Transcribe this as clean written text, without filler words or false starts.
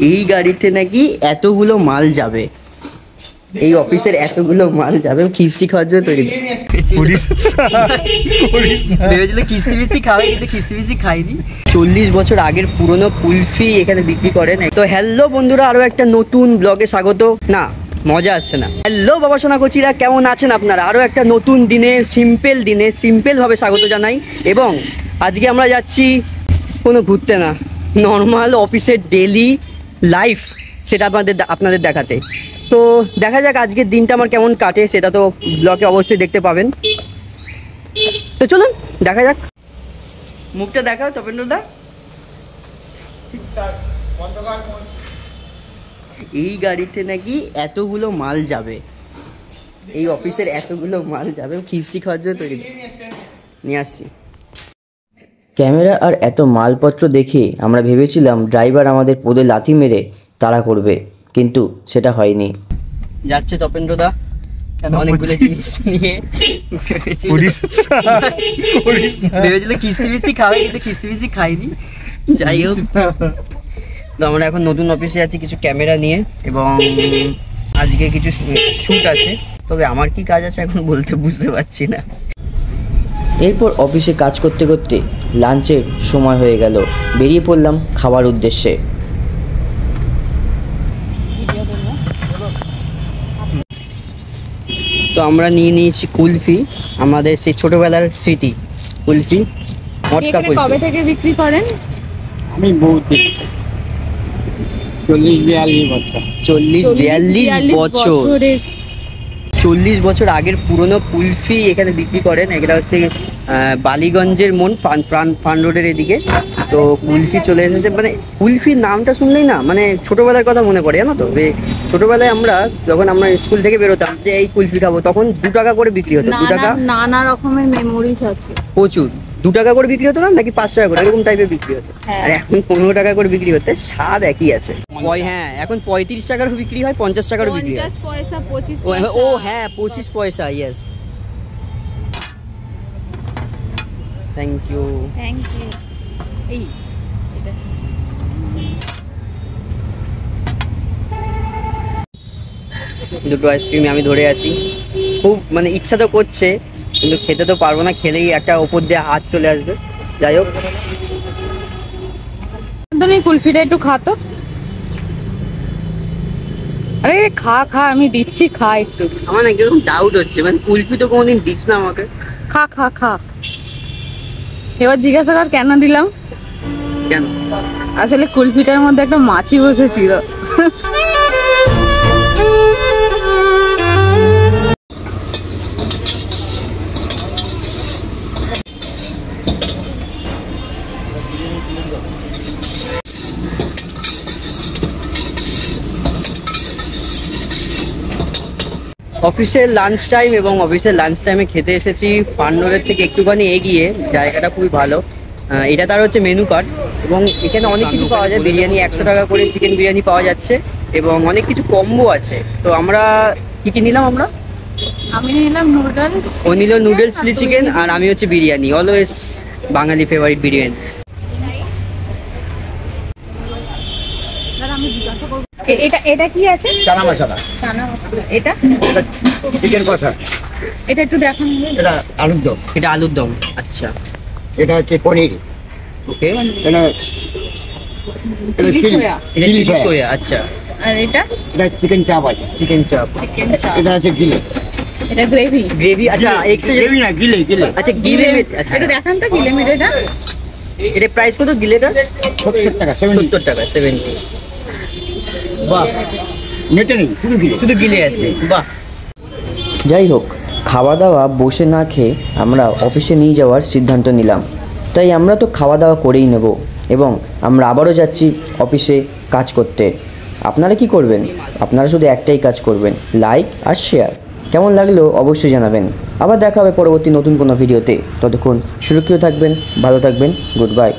এই গাড়িতে নাকি এতগুলো মাল যাবে, এই অফিসের এতগুলো মাল যাবে কিস্তি খাওয়ার জন্য তৈরি। ভেবেছিল কিস্তি মিস্তি খাবে, কিন্তু কিস্তি মিস্তি খাইনি। 40 বছর আগের পুরনো কুলফি এখানে বিক্রি করেন। তো হ্যালো বন্ধুরা, আরো একটা নতুন ব্লগে স্বাগত। না মজা আসছে না। হ্যালো বাবা সোনা কচিরা, কেমন আছেন আপনারা? আরো একটা নতুন দিনে সিম্পল ভাবে স্বাগত জানাই। এবং আজকে আমরা যাচ্ছি কোনো ঘুরতে না, নর্মাল অফিসের ডেলি লাইফ সেটা আপনাদের দেখাতে। তো দেখা যাক আজকের দিনটা আমার কেমন কাটে, সেটা তো ব্লগে অবশ্যই দেখতে পাবেন। তো চলুন দেখা যাক। মুখটা দেখাও তপেন্দ্রদা। এই গাড়িতে নাকি এতগুলো মাল যাবে, এই অফিসের এতগুলো মাল যাবে কিস্তি খাওয়ার জন্য তৈরি। নিয়ে আসছি। ক্যামেরা আর এত মালপত্র দেখে আমরা ভেবেছিলাম ড্রাইভার আমাদের পদে লাথি মেরে তাড়া করবে, কিন্তু সেটা হয়নি। যাচ্ছে তপেন্দ্রদা অনেকগুলো জিনিস নিয়ে। ভেবেছিল কিস্তি মিস্তি খাবে, কিন্তু কিস্তি মিস্তি খাইনি। যাই হোক, তো আমরা এখন নতুন অফিসে আছি কিছু ক্যামেরা নিয়ে, এবং আজকে কিছু শ্যুট আছে। তবে আমার কি কাজ আছে এখন বুঝতে পারছি না। এরপর অফিসে কাজ করতে করতে লাঞ্চের সময় হয়ে গেল, বেরিয়ে পড়লাম খাবার উদ্দেশ্যে। তো আমরা নিয়ে নিয়েছি কুলফি, আমাদের সেই ছোটবেলার স্মৃতি কুলফি। মটকা কুলফি। কবে থেকে বিক্রি করেন? আমি বহুত 40-42 বছর। 40-42 বছর। 40 বছর আগের পুরনো কুলফি এখানে বিক্রি করেন। এটা হচ্ছে বালিগঞ্জের মোড়, ফান রোডের এদিকে। তো কুলফি চলে এসেছে। মানে কুলফির নামটা শুনলেই না মানে ছোটোবেলার কথা মনে পড়ে, জানো তো। ছোটোবেলায় যখন আমরা স্কুল থেকে বেরোতাম যে এই কুলফি খাবো, তখন 2 টাকা করে বিক্রি হতো। 2 টাকা, নানা রকমের মেমোরিজ আছে প্রচুর। 2 টাকা করে বিক্রি হতো না, নাকি 5 টাকা করে, এরকম টাইপের বিক্রি হতো। আর এখন 15 টাকা করে বিক্রি হতে, স্বাদ একই আছে। হ্যাঁ, এখন 35 টাকারও বিক্রি হয়, 50 টাকারও বিক্রি হয়। 50 পয়সা 25 পয়সা। ও হ্যাঁ, 25 পয়সা। Yes, thank you. এই এটা দুটো আইসক্রিম আমি ধরে আছি। খুব মানে ইচ্ছা তো করছে, কিন্তু খেতে তো পারবো না। খেলেই একটা ওপর দিয়ে হাত চলে আসবে। যাই হোক, তুমি কুলফিটা একটু খা তো। আরে খা, আমি দিচ্ছি, খা একটু। আমার না একদম ডাউট হচ্ছে, মানে কুলফি তো কোনোদিন দিস না আমাকে। খা। এবার জিজ্ঞাসা কর কেন দিলাম। কেন? আসলে কুলফিটার মধ্যে একটা মাছি বসেছিল। অফিসের লাঞ্চ টাইম, এবং অফিসের লাঞ্চ টাইমে খেতে এসেছি ফান রোডের থেকে একটুখানি এগিয়ে। জায়গাটা খুবই ভালো। এটা তার হচ্ছে মেনু কার্ড, এবং এখানে অনেক কিছু পাওয়া যায়। বিরিয়ানি 100 টাকা করে চিকেন বিরিয়ানি পাওয়া যাচ্ছে, এবং অনেক কিছু কম্বো আছে। তো আমরা কি নিলাম? আমি নিলাম নুডলস, ও নিল নুডলস চিলি চিকেন, আর আমি হচ্ছে বিরিয়ানি। অলওয়েজ বাঙালি ফেভারিট বিরিয়ানি। এটা কি আছে? চানা মশলা। এটা চিকেন কষা। এটা একটু দেখান। এটা আলুর দম। এটা আলুর দম। আচ্ছা, এটা হচ্ছে পনির। ওকে। এটা চিলি সোয়া। এটা চিলি সোয়া। আচ্ছা। আর এটা চিকেন চাপ আছে। চিকেন চাপ। এটা হচ্ছে গিলে। এটা গ্রেভি। আচ্ছা, গ্রেভি না, গিলে। আচ্ছা, গিলে। এটা দেখান তো গিলে মিটটা। এটা প্রাইস কত গিলেটা? 70 টাকা। 70 টাকা। 70। বাহ, মেটে নেই, শুধু গিলে আছে। বাহ। যাই হোক, খাওয়া দাওয়া বসে না খেয়ে আমরা অফিসে নিয়ে যাওয়ার সিদ্ধান্ত নিলাম। তাই আমরা তো খাওয়া দাওয়া করেই নেব, এবং আমরা আবারও যাচ্ছি অফিসে কাজ করতে। আপনারা কি করবেন? আপনারা শুধু একটাই কাজ করবেন, লাইক আর শেয়ার। কেমন লাগলো অবশ্যই জানাবেন। আবার দেখা হবে পরবর্তী নতুন কোনো ভিডিওতে। ততক্ষণ সুরক্ষিত থাকবেন, ভালো থাকবেন। Good bye.